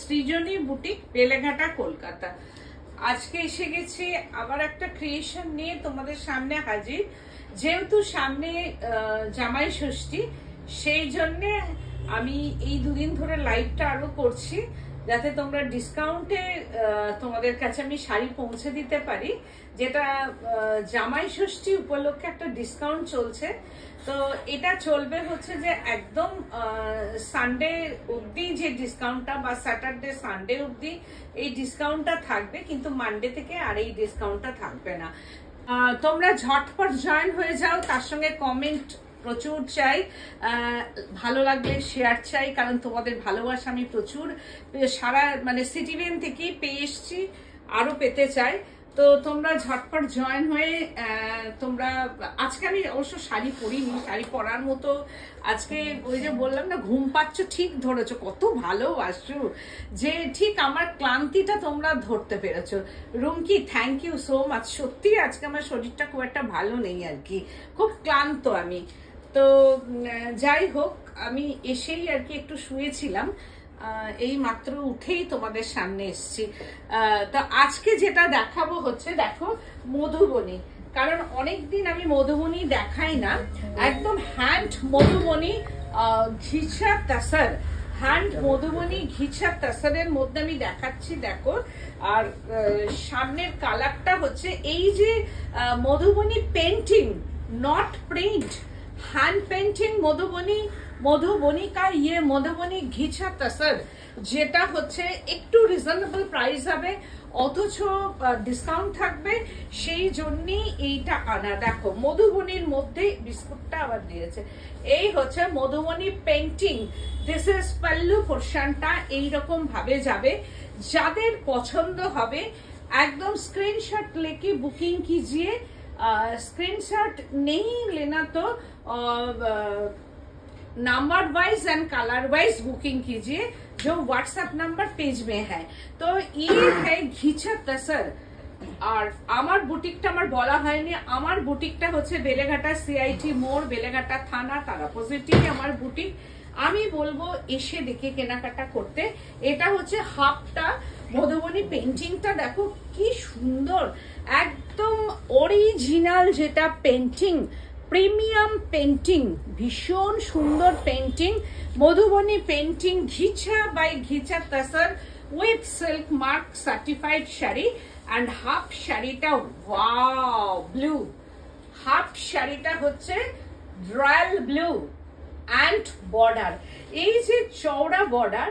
সৃজনী boutique, Beleghata, Kolkata. আজকে এসে গেছি আবার একটা ক্রিয়েশন নিয়ে তোমাদের সামনে হাজির। যেহেতু সামনে জামাই ষষ্ঠী, সেই জন্যে আমি এই দুদিন ধরে লাইভটা আরো করছি, যাতে তোমরা ডিসকাউন্টে তোমাদের কাছে আমি শাড়ি পৌঁছে দিতে পারি। যেটা জামাই ষষ্ঠী উপলক্ষে একটা ডিসকাউন্ট চলছে। তো এটা চলবে হচ্ছে যে একদম সানডে অবধি যে ডিসকাউন্টটা, বা স্যাটারডে সানডে অবধি এই ডিসকাউন্টটা থাকবে, কিন্তু মানডে থেকে আর এই ডিসকাউন্টটা থাকবে না। তোমরা ঝটপট জয়েন হয়ে যাও, তার সঙ্গে কমেন্ট প্রচুর চাই, ভালো লাগলে শেয়ার চাই, কারণ তোমাদের ভালোবাসা আমি প্রচুর সারা সিটিভেন থেকেই পেয়ে এসছি, আরো পেতে চাই। তো তোমরা ঝটপট জয়েন হয়ে তোমরা, আজকে আমি অবশ্য শাড়ি পরিনি, শাড়ি পরার মতো আজকে ওই যে বললাম না, ঘুম পাচ্ছ, ঠিক ধরেছো, কত ভালোবাসো যে ঠিক আমার ক্লান্তিটা তোমরা ধরতে পেরেছো। Rumki, thank you so much. সত্যি আজকে আমার শরীরটা খুব একটা ভালো নেই আর কি, খুব ক্লান্ত আমি। তো যাই হোক, আমি এসেই আর কি একটু শুয়েছিলাম, এই মাত্র উঠেই তোমাদের সামনে এসছি। তো আজকে যেটা দেখাবো হচ্ছে, দেখো, মধুবনী। কারণ অনেকদিন আমি মধুবনী দেখাই না, একদম হ্যান্ড মধুবনী ঘিচা তাসার, হ্যান্ড মধুবনী ঘিচা তাসারের মধ্যে আমি দেখাচ্ছি, দেখো। আর সামনের কালারটা হচ্ছে এই যে Madhubani painting, not print, hand painting Madhubani, Madhubani কা ইয়ে মধুবনী ঘিচা তাসার, যেটা হচ্ছে একটু রিজনেবল প্রাইস হবে, অথচ ডিসকাউন্ট থাকবে, সেই জন্যই এইটা আনা। দেখো, মধুবনীর মধ্যে বিস্কুটটা আবার দিয়েছে, এই হচ্ছে Madhubani painting. This is pallu পোর্শনটা এইরকম ভাবে যাবে। যাদের পছন্দ হবে একদম স্ক্রিনশট लेके बुकिंग कीजिए। स्क्रीनशॉट नहीं लेना तो number wise and colour wise booking कीजिए, जो व्हाट्सएप नंबर पेज में है। तो ये है घिचा तसर। আর আমার বুটিকটা আমার বলা হয়নি, আমার বুটিকটা হচ্ছে বেলেঘাটা সিআইটি মোড়, বেলেঘাটা থানা, তার অপোজিটই আমার বুটিক। আমি বলবো এসে দেখে কেনাকাটা করতে। এটা হচ্ছে হাফটা মধুবনী পেন্টিংটা, দেখো কি সুন্দর, একদম অরিজিনাল যেটা পেন্টিং, প্রিমিয়াম পেন্টিং, ভীষণ সুন্দর painting, Madhubani painting, ghicha by ghicha tussar with silk mark certified sari. And half শাড়িটা ওয়াও ব্লু, হাফ শাড়িটা হচ্ছে রয়্যাল ব্লু অ্যান্ড বর্ডার। এই যে চওড়া বর্ডার,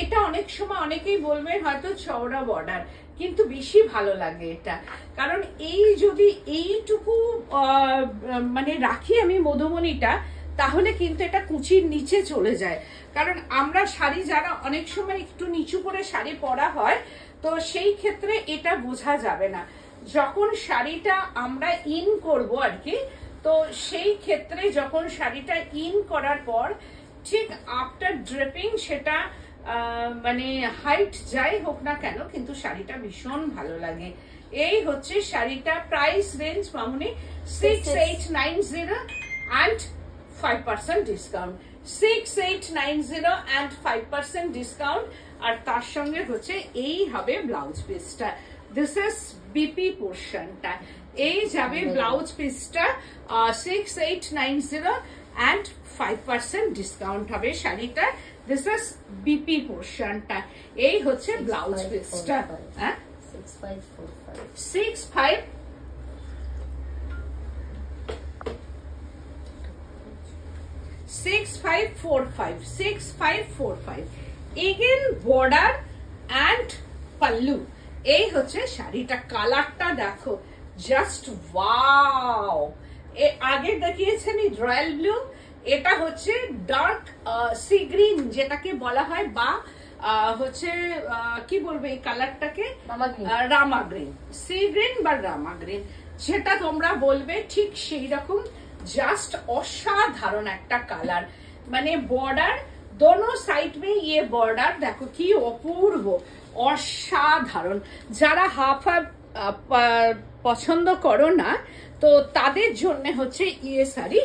এটা অনেক সময় অনেকেই বলবে হয়তো চওড়া বর্ডার, কিন্তু বেশি ভালো লাগে এটা, কারণ এই যদি এইটুকু রাখি আমি মধুবনীটা, তাহলে কিন্তু এটা কুচির নিচে চলে যায়। কারণ আমরা শাড়ি যারা অনেক সময় একটু নিচু করে শাড়ি পরা হয়, তো সেই ক্ষেত্রে এটা বোঝা যাবে না। যখন শাড়িটা আমরা ইন করব আর কি, তো সেই ক্ষেত্রে যখন শাড়িটা ইন করার পর ঠিক আফটার ড্রেপিং সেটা হাইট যাই হোক না কেন, কিন্তু শাড়িটা ভীষণ ভালো লাগে। এই হচ্ছে শাড়িটা, price range Mamuni 6890 and 5% discount, 6890 and 5% discount. আর তার সঙ্গে হচ্ছে এই হবে ব্লাউজ পিসটা, দিস ইজ বিপি পোর্শনটা, এই যাবে ব্লাউজ পিসটা 6890 and 5% ডিসকাউন্ট হবে শাড়িটা। দিস ইজ বিপি পোর্শনটা, এই হচ্ছে ব্লাউজ পিসটা। 6545 এগেন বর্ডার অ্যান্ড পাল্লু। এই হচ্ছে শাড়িটা, কালারটা দেখো, জাস্ট ওয়াও। আগে দেখিয়েছি আমি রয়্যাল ব্লু, এটা হচ্ছে ডার্ক সি গ্রিন যেটাকে বলা হয়, বা হচ্ছে কি বলবো এই কালারটাকে, রামা গ্রিন, সি গ্রিন বা রামা গ্রিন, যেটা তোমরা বলবে ঠিক সেই রকম। জাস্ট অসাধারণ একটা কালার, বর্ডার दोनों साइड में ये बॉर्डर देखो कि अपूर्व असाधारण। যারা হাফ হাফ পছন্দ করো না, তো তাদের জন্য হচ্ছে ইয়ে sari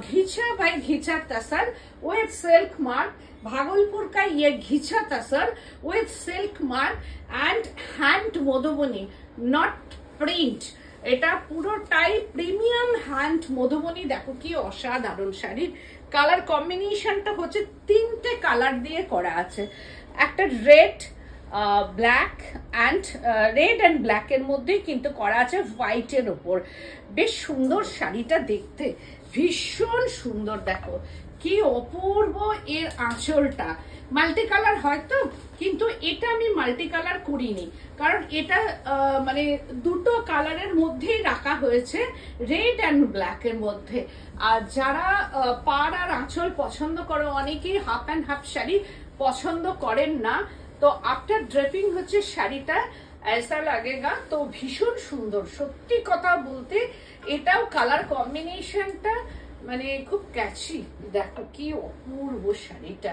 ghicha by ghicha tussar with silk mark, Bhagalpur का ये ghicha tussar with silk mark and hand Madhubani, not print. এটা পুরোটাই প্রিমিয়াম হ্যান্ড মধুবনী। দেখো কি অসাধারণ শাড়ির কালার কম্বিনেশনটা হচ্ছে 3টে কালার দিয়ে করা আছে, একটা red black and red and ব্ল্যাকের মধ্যেই কিন্তু করা আছে হোয়াইটের ওপর। বেশ সুন্দর শাড়িটা দেখতে, ভীষণ সুন্দর। দেখো কি অপূর্ব এর আঁচলটা, মাল্টি কালার হয়তো, কিন্তু এটা আমি মাল্টি কালার করিনি, কারণ এটা মানে দুটো কালারের মধ্যেই রাখা হয়েছে, রেড অ্যান্ড ব্ল্যাকের মধ্যে। আর যারা পাড় আর আঁচল পছন্দ করো, অনেকেই হাফ অ্যান্ড হাফ শাড়ি পছন্দ করেন না, তো আফটার ড্রেপিং হচ্ছে শাড়িটা ऐसा लगेगा। তো ভীষণ সুন্দর, সত্যি কথা বলতে এটাও কালার কম্বিনেশনটা মানে খুব ক্যাচি। দেখো কি অপূর্ব শাড়িটা,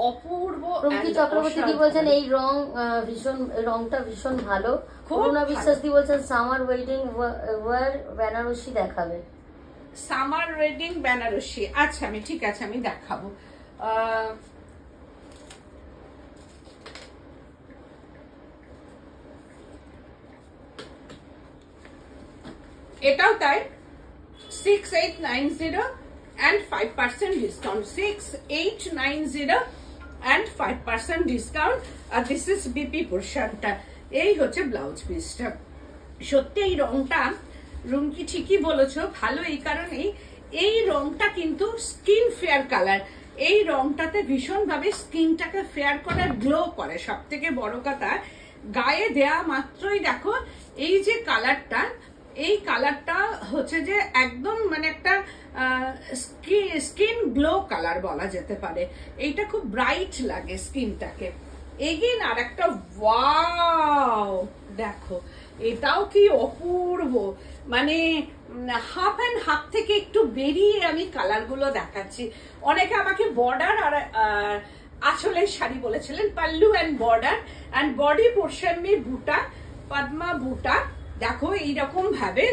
অপূর্ব। প্রকৃতি চক্রবর্তী দি বলছেন এই রং ভীষণ, রংটা ভীষণ ভালো। করুণা বিশ্বাস দি বলছেন সামার ওয়েডিং ওয়্যার বেনারসি দেখাবে। সামার ওয়েডিং বেনারসি, আচ্ছা আমি ঠিক আছে আমি দেখাবো। এটাও তাই 6890 and 5% discount, 6890 and 5% discount। আর দিস ইজ বিপি পোর্শনটা, এই হচ্ছে ব্লাউজ পিসটা। সত্যি এই রংটা রুমকি ঠিকই বলেছো, ভালো এই কারণেই এই রংটা কিন্তু স্কিন ফেয়ার কালার। এই রংটাতে ভীষণ ভাবে স্কিনটাকে ফেয়ার করে, গ্লো করে। সব থেকে বড় কথা, গায়ে দেয়া মাত্রই দেখো এই যে কালারটা, এই কালারটা হচ্ছে যে একদম মানে একটা স্কিন গ্লো কালার বলা যেতে পারে। এইটা খুব ব্রাইট লাগে স্কিনটাকে। এগেন আর একটা ওয়াও, দেখো এটাও কি অপূর্ব। মানে হাফ অ্যান্ড হাফ থেকে একটু বেরিয়ে আমি কালারগুলো দেখাচ্ছি। অনেকে আমাকে বর্ডার আর আঁচলের শাড়ি বলেছিলেন, pallu and border and body portion মে বুটা, পদ্মা বুটা। দেখো এইরকম ভাবে।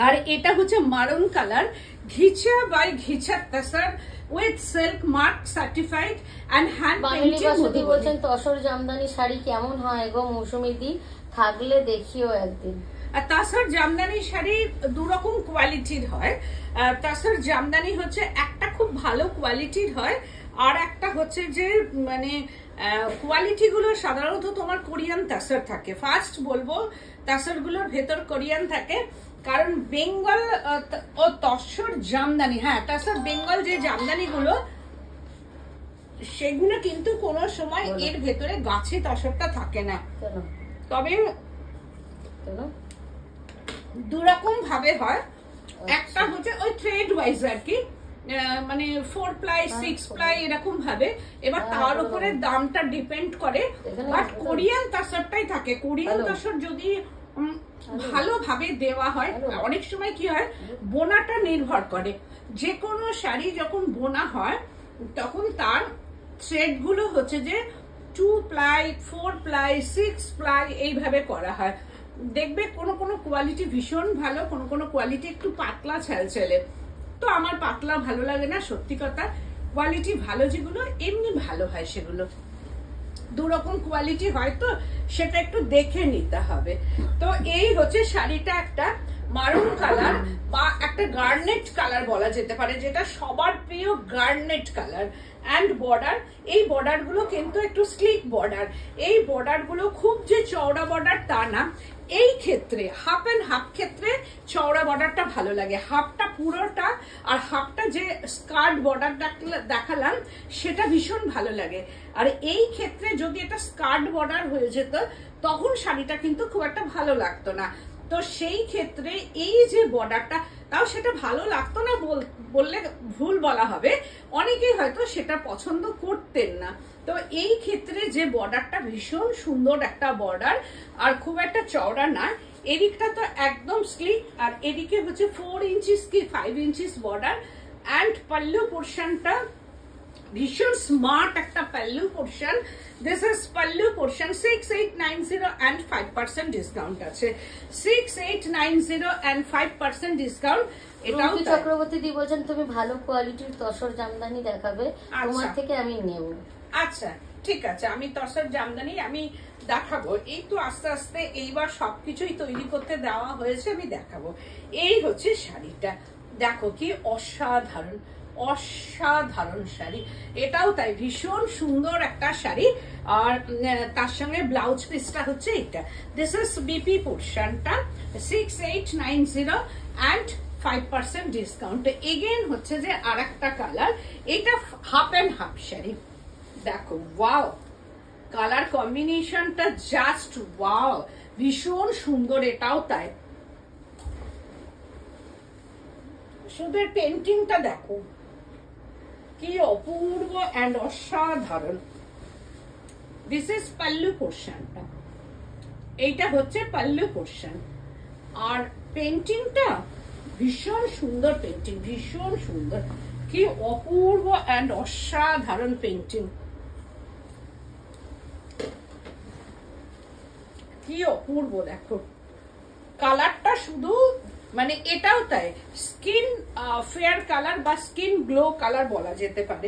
আর এটা হচ্ছে maroon colour, ghicha by ghicha tussar with silk mark certified and hand painted. Modi বলছেন তসর জামদানি শাড়ি কেমন হয় গো মৌসুমী দি, থাকলে দেখিও একদিন। আর তসর জামদানি শাড়ি দু রকম কোয়ালিটির হয়। তসর জামদানি হচ্ছে একটা খুব ভালো কোয়ালিটির হয়, আর একটা হচ্ছে যে মানে কোয়ালিটি গুলো সাধারণত তোমার কোরিয়ান তসর থাকে। ফার্স্ট বলবো তসর গুলোর ভেতর কোরিয়ান থাকে, কারণ বেঙ্গল ও তসর জামদানি, হ্যাঁ তসর বেঙ্গল যে জামদানি গুলো সেগুলো কিন্তু কোনো সময় এর ভেতরে গাছে তসরটা থাকে না। তবে দুরকম ভাবে হয়, একটা হচ্ছে ওই থ্রেড ওয়াইজ আর কি, মানে 4 প্লাই 6 প্লাই এরকম ভাবে। এবার তার উপরে দামটা ডিপেন্ড করে, বাট কোরিয়ান তসরটাই থাকে। কোরিয়ান তসর যদি ভালোভাবে দেওয়া হয়, অনেক সময় কি হয় বোনাটা নির্ভর করে। যে কোনো শাড়ি যখন বোনা হয় তখন তার থ্রেড গুলো হচ্ছে যে 2 প্লাই 4 প্লাই 6 প্লাই এইভাবে করা হয়। দেখবে কোনো কোনো কোয়ালিটি ভীষণ ভালো, কোনো কোনো কোয়ালিটি একটু পাতলা ছ্যালছ্যালে। তো আমার পাতলা ভালো লাগে না, সত্যি কথা। কোয়ালিটি ভালো যেগুলো এমনি ভালো হয় সেগুলো। দুরকম কোয়ালিটি হয়, তো সেটা একটু দেখে নিতে হবে। তো এই হচ্ছে শাড়িটা, একটা মারুন কালার বা একটা গার্নেট কালার বলা যেতে পারে, যেটা সবার প্রিয় গার্নেট কালার। এন্ড বর্ডার, এই বর্ডার গুলো কিন্তু একটু স্লিক বর্ডার। এই বর্ডার গুলো খুব যে চওড়া বর্ডার তা না, এই ক্ষেত্রে হাফ এন্ড হাফ ক্ষেত্রে চওড়া বর্ডারটা ভালো লাগে, হাফটা পুরোটা আর হাফটা যে স্কার্ট বর্ডার দেখালাম সেটা ভীষণ ভালো লাগে। আর এই ক্ষেত্রে যদি এটা স্কার্ট বর্ডার হয়ে যেত তখন শাড়িটা কিন্তু খুব একটা ভালো লাগতো না। তো সেই ক্ষেত্রে এই যে বর্ডারটা, তাও সেটা ভালো লাগতো না বললে ভুল বলা হবে, অনেকেই হয়তো সেটা পছন্দ করতেন না। তো এই ক্ষেত্রে যে বর্ডারটা ভীষণ সুন্দর একটা বর্ডার, আর খুব একটা চওড়া না। এদিকটা তো একদম স্লিক, আর এদিকে হচ্ছে 4 ইঞ্চিস কি 5 ইঞ্চিস বর্ডার। অ্যান্ড পাল্লু পোর্শনটা ভীষণ স্মার্ট একটা pallu portion. This is pallu portion 6890 and 5% discount আছে। 6890 and 5% ডিসকাউন্ট। এটাও চক্রবর্তী দি বলছেন তুমি ভালো কোয়ালিটির তসর জামদানি দেখাবে, তোমার থেকে আমি নেব। আচ্ছা ঠিক আছে, আমি তসর জামদানি আমি দেখাবো। এই তো আস্তে আস্তে এইবার সবকিছুই তৈরি করতে দেওয়া হয়েছে, আমি দেখাবো। এই হচ্ছে শাড়িটা, দেখো কি অসাধারণ অসাধারণ শাড়ি। এটাও তাই ভীষণ সুন্দর একটা শাড়ি। আর তার সঙ্গে ব্লাউজ পিসটা হচ্ছে এটা। দিস ইজ বিপি পোর্শনটা 6890 and 5% ডিসকাউন্ট। এগেন হচ্ছে যে আর একটা কালার, এটা হাফ অ্যান্ড হাফ শাড়ি। দেখো ওয়াও, কালার কম্বিনেশনটা জাস্ট ওয়াও, ভীষণ সুন্দর। এটাও তাই, শুধু পেন্টিংটা দেখো কি অপূর্ব এন্ড অসাধারণ। দিস ইজ পাল্লু পোর্শনটা, এইটা হচ্ছে পাল্লু পোর্শন। আর পেন্টিংটা ভীষণ সুন্দর, পেন্টিং ভীষণ সুন্দর, কি অপূর্ব এন্ড অসাধারণ পেন্টিং, কি অপূর্ব। দেখো কালারটা শুধু মানে এটাও তাই স্কিন ফেয়ার কালার বা স্কিন গ্লো কালার বলা যেতে পারে।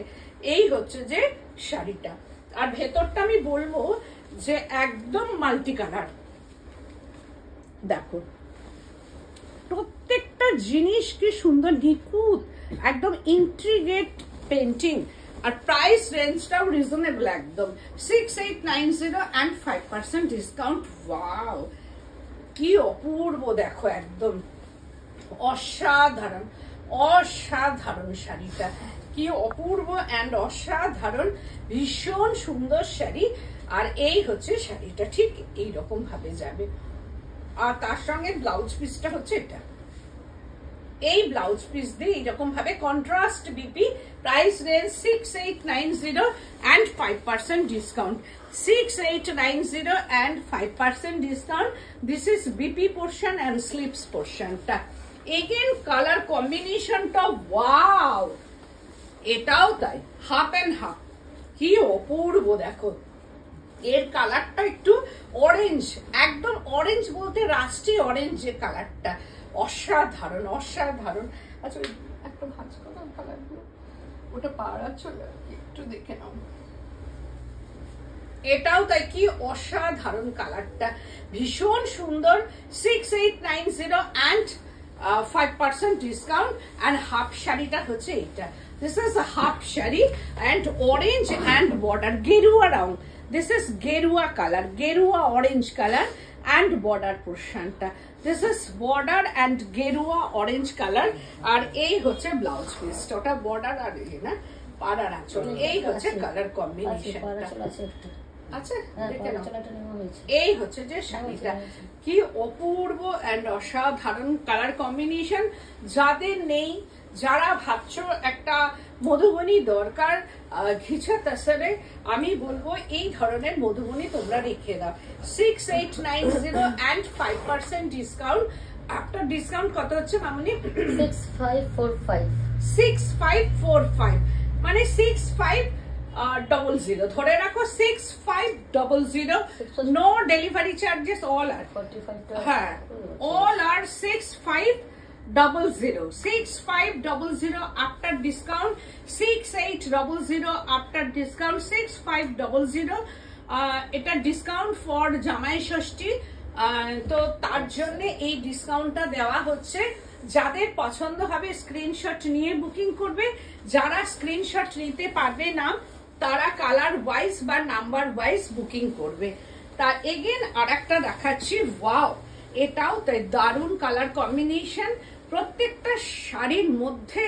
এই হচ্ছে যে শাড়িটা। আর ভেতরটা আমি বলবো যে একদম মাল্টি কালার। দেখো প্রত্যেকটা জিনিস কি সুন্দর, নিখুঁত, একদম ইন্ট্রিগেট পেন্টিং। আর প্রাইস রেঞ্জটাও রিজনেবল একদম। 6890 and 5% ডিসকাউন্ট। ওয়াও কি অপূর্ব, দেখো একদম অসাধারণ অসাধারণ শাড়িটা, কি অপূর্ব এন্ড অসাধারণ, ভীষণ সুন্দর শাড়ি। আর এই হচ্ছে শাড়িটা, ঠিক এইরকম ভাবে যাবে। আর তার সঙ্গে ব্লাউজ পিসটা হচ্ছে এটা। এই ব্লাউজ পিস দিয়ে এইরকম ভাবে contrast BP. Price range 6890 and 5% discount. 6890 and 5% discount. This is BP portion and slips পোর্শনটা। এগেন কালার কম্বিনেশনটা ওয়াও, এটাও তাই হাফ অ্যান্ড হাফ, কি অপূর্ব। দেখো এর কালারটা একটু অরেঞ্জ, একদম অরেঞ্জ বলতে রাস্টি অরেঞ্জ যে কালারটা, অসাধারণ অসাধারণ। আচ্ছা একটা ভাঁজ করো কালারগুলো, ওটা পাড়া চলে একটু দেখে নাও। এটাও তাই কি অসাধারণ কালারটা, ভীষণ সুন্দর। 6890 and 5% ডিসকাউন্ট। and হাফ শাড়িটা হচ্ছে এটা। This is half sari and orange and border গেরুয়া রং। দিস ইজ গেরুয়া কালার, গেরুয়া অরেঞ্জ কালার and বর্ডার পোর্শনটা। দিস ইজ বর্ডার and গেরুয়া অরেঞ্জ কালার। আর এই হচ্ছে ব্লাউজ পিস, ওটা বর্ডার আর এই না পাড়ার আঁচল। এই হচ্ছে কালার কম্বিনেশনটা। আচ্ছা এই হচ্ছে যে শাড়িটা, কি অপূর্ব এন্ড অসাধারণ কালার কম্বিনেশন। যাদের নেই, যারা ভাবছো একটা মধুবনী দরকার ঘিচা তাসারে, আমি বলবো এই ধরনের মধুবনী তোমরা রেখে দাও। 6890 and 5% ডিসকাউন্ট। আফটার ডিসকাউন্ট কত হচ্ছে মামুনি? 6545। 6545 মানে 6500 ধরে রাখো। 6500, নো ডেলিভারি চার্জেস, অল আর 45। হ্যাঁ অল আর 6500। 6500 আফটার ডিসকাউন্ট। 6800 after discount. 6500 এটা ডিসকাউন্ট ফর জামাই ষষ্ঠী। তো তার জন্য এই ডিসকাউন্টটা দেওয়া হচ্ছে। যাদের পছন্দ হবে স্ক্রিনশট নিয়ে বুকিং করবে, যারা স্ক্রিনশট নিতে পারবে না তারা কালার ওয়াইজ বা নাম্বার ওয়াইজ বুকিং করবে। তা এগেন আর একটা দেখাচ্ছি, ওয়াও এটাও তাই দারুণ কালার কম্বিনেশন। প্রত্যেকটা শাড়ির মধ্যে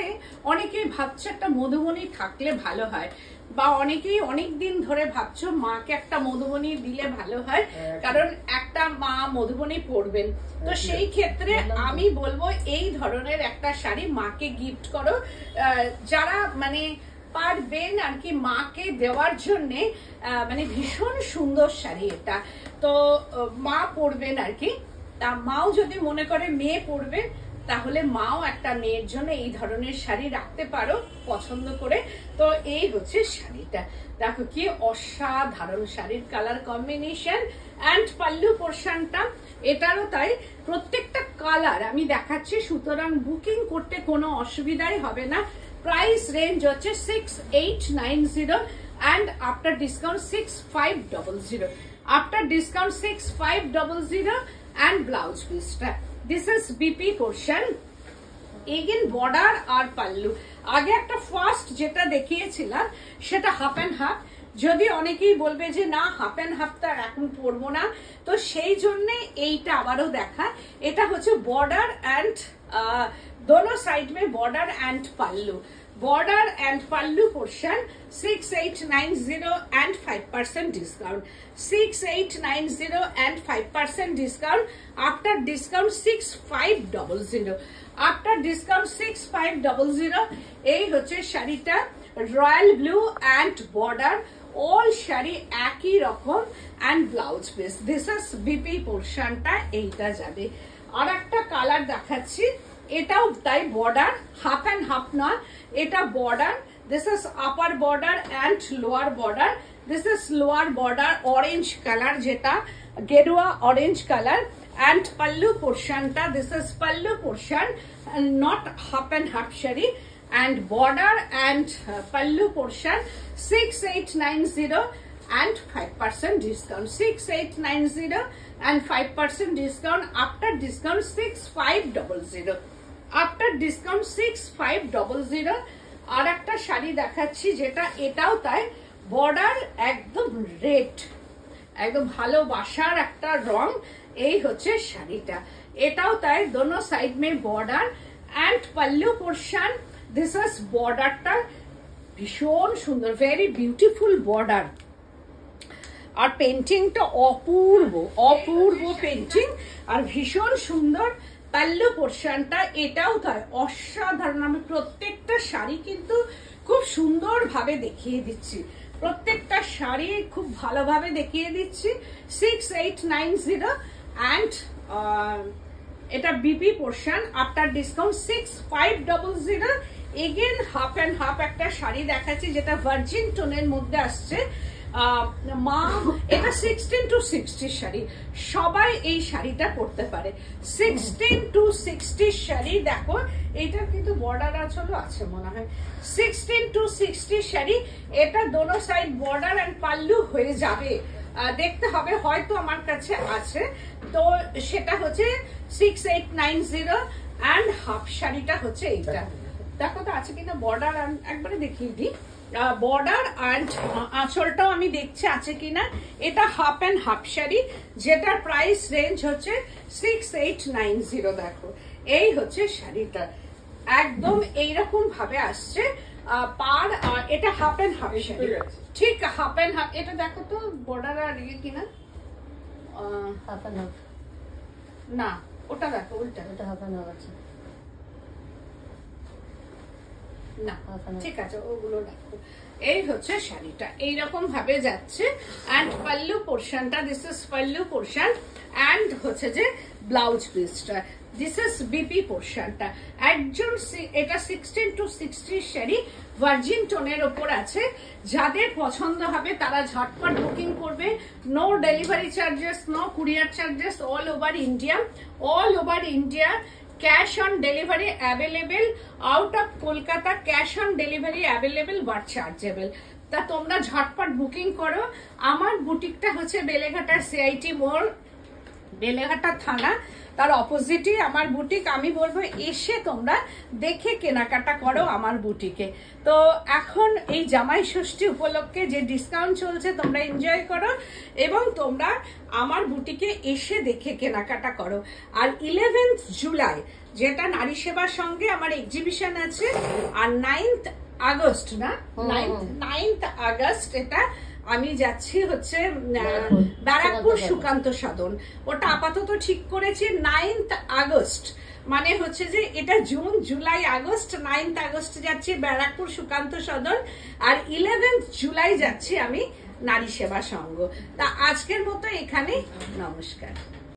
অনেকেই ভাবছে একটা মধুবনী থাকলে ভালো হয়, বা অনেকেই অনেকদিন ধরে ভাবছো মাকে একটা মধুবনী দিলে ভালো হয়, কারণ একটা মা মধুবনী পরবেন। তো সেই ক্ষেত্রে আমি বলবো এই ধরনের একটা শাড়ি মাকে গিফট করো, যারা মানে পারবেন আর কি মাকে দেওয়ার জন্য। মানে ভীষণ সুন্দর শাড়ি এটা, তো মা পরবেন আর কি। তা মাও যদি মনে করে মেয়ে পরবে তাহলে মাও একটা মেয়ের জন্য এই ধরনের শাড়ি রাখতে পারো পছন্দ করে। তো এই হচ্ছে শাড়িটা, দেখো কি অসাধারণ শাড়ির কালার কম্বিনেশন অ্যান্ড পাল্লু পোর্শনটা এটারও তাই, প্রত্যেকটা কালার আমি দেখাচ্ছি, সুতরাং বুকিং করতে কোনো অসুবিধাই হবে না। প্রাইস রেঞ্জ হচ্ছে 6890 and after discount 6500, after discount 6500 and blouse piece টা this is BP portion, again border আর পাল্লু। আগে একটা ফার্স্ট যেটা দেখিয়েছিলাম সেটা হাফ অ্যান্ড হাফ, যদি অনেকেই বলবে যে না হাফ অ্যান্ড হাফটা এখন পরবো না, তো সেই জন্যে এইটা আবারও দেখা। এটা হচ্ছে বর্ডার অ্যান্ড दोनों साइड में border and pallu, border and pallu portion 6890 and 5% discount, 6890 and 5% discount, after discount 6500, after discount 6500। এই হচ্ছে শাড়িটা royal blue and border, all শাড়ি একই রকম and blouse piece, this is BP পোর্শনটা এইটা যাবে। আর একটা কালার দেখাচ্ছি, এটাও তাই বর্ডার, হাফ অ্যান্ড হাফ নয়, এটা border, this is upper border and lower border, this is lower border orange colour, যেটা গেরুয়া অরেঞ্জ কালার, অ্যান্ড পাল্লু পোর্শনটা this is pallu portion, not half and half sari, and border and pallu portion 6890 and 5% discount, 6890 and 5% discount, after discount 6500, after discount 6500। আর একটা শাড়ি দেখাচ্ছি যেটা এটাও তাই, border একদম red, একদম ভালোবাসার একটা রং, এই হচ্ছে শাড়িটা, এটাও তাই দোনো side May border and pallu portion, this is বর্ডারটা ভীষণ সুন্দর, ভেরি বিউটিফুল বর্ডার, আর পেন্টিংটা অপূর্ব অপূর্ব পেন্টিং আর ভীষণ সুন্দর। পাল্লু পোর্শনটা এটাও তাই অসাধারণ, আমি প্রত্যেকটা শাড়ি কিন্তু খুব সুন্দর ভাবে দেখিয়ে দিচ্ছি, প্রত্যেকটা শাড়ি খুব ভালোভাবে দেখিয়ে দিচ্ছি। 6890 and এটা BP portion, after discount 6500। Again half and half একটা শাড়ি দেখাচ্ছি যেটা ভার্জিন টোনের মধ্যে আসছে, মা এটা 16 to 60 শাড়ি, সবাই এই শাড়িটা পরতে পারে, 16 to 60 শাড়ি। দেখো এইটার কিন্তু বর্ডার আঁচলও আছে মনে হয়, 16 to 60 শাড়ি, এটা দোনো সাইড বর্ডার এন্ড পাল্লু হয়ে যাবে, দেখতে হবে হয়তো আমার কাছে আছে, তো সেটা হচ্ছে 6890 and হাফ শাড়িটা হচ্ছে এইটা, দেখো তো আছে কিনা বর্ডার, একবারে দেখিয়ে দিই, বর্ডার অ্যান্ড আঁচলটাও আমি দেখছি আছে কিনা। এটা হাফ অ্যান্ড হাফ শাড়ি যেটার প্রাইস রেঞ্জ হচ্ছে 6890। দেখো এই হচ্ছে শাড়িটা, একদম এইরকম ভাবে আসছে পার, এটা হাফ অ্যান্ড হাফ শাড়ি, ঠিক হাফ অ্যান্ড হাফ। এটা দেখো তো বর্ডার আর ইয়ে কিনা, হাফ অ্যান্ড হাফ না ওটা দেখো উল্টা, ওটা হাফ অ্যান্ড হাফ আছে না, ঠিক আছে ওগুলো রাখো। এই হচ্ছে শাড়িটা এইরকম ভাবে যাচ্ছে, এন্ড পাল্লু পোর্শনটা this is pallu portion, and হচ্ছে যে ব্লাউজ পিসটা দিস ইজ বিপি পোর্শনটা, একজন এটা 16 to 60 শাড়ি ভার্জিন টোনের ওপর আছে, যাদের পছন্দ হবে তারা ঝটপট বুকিং করবে, no delivery charges, no courier charges, all over India, all over India cash on delivery available, out of Kolkata cash on delivery available but chargeable। তা তোমরা ঝটপট বুকিং করো। আমার বুটিকটা হচ্ছে বেলেঘাটা সিআইটি মোড়, বেলেঘাটা থানা, তার অপোজিটই আমার বুটিক। আমি বলবো এসে তোমরা দেখে কেনাকাটা করো আমার বুটিকে। তো এখন এই জামাই ষষ্ঠী উপলক্ষে যে ডিসকাউন্ট চলছে তোমরা এনজয় করো এবং তোমরা আমার বুটিকে এসে দেখে কেনাকাটা করো। আর 11th জুলাই যেটা নারী সেবার সঙ্গে আমার এক্সিবিশন আছে, আর 9th আগস্ট না 9th আগস্ট এটা আমি যাচ্ছি হচ্ছে ব্যারাকপুর সুকান্ত সদন, ওটা আপাতত ঠিক করেছি 9th আগস্ট, মানে হচ্ছে যে এটা June July August, 9th August যাচ্ছি ব্যারাকপুর সুকান্ত সদন, আর 11th জুলাই যাচ্ছি আমি নারী সেবা সংঘ। তা আজকের মতো এখানে, নমস্কার।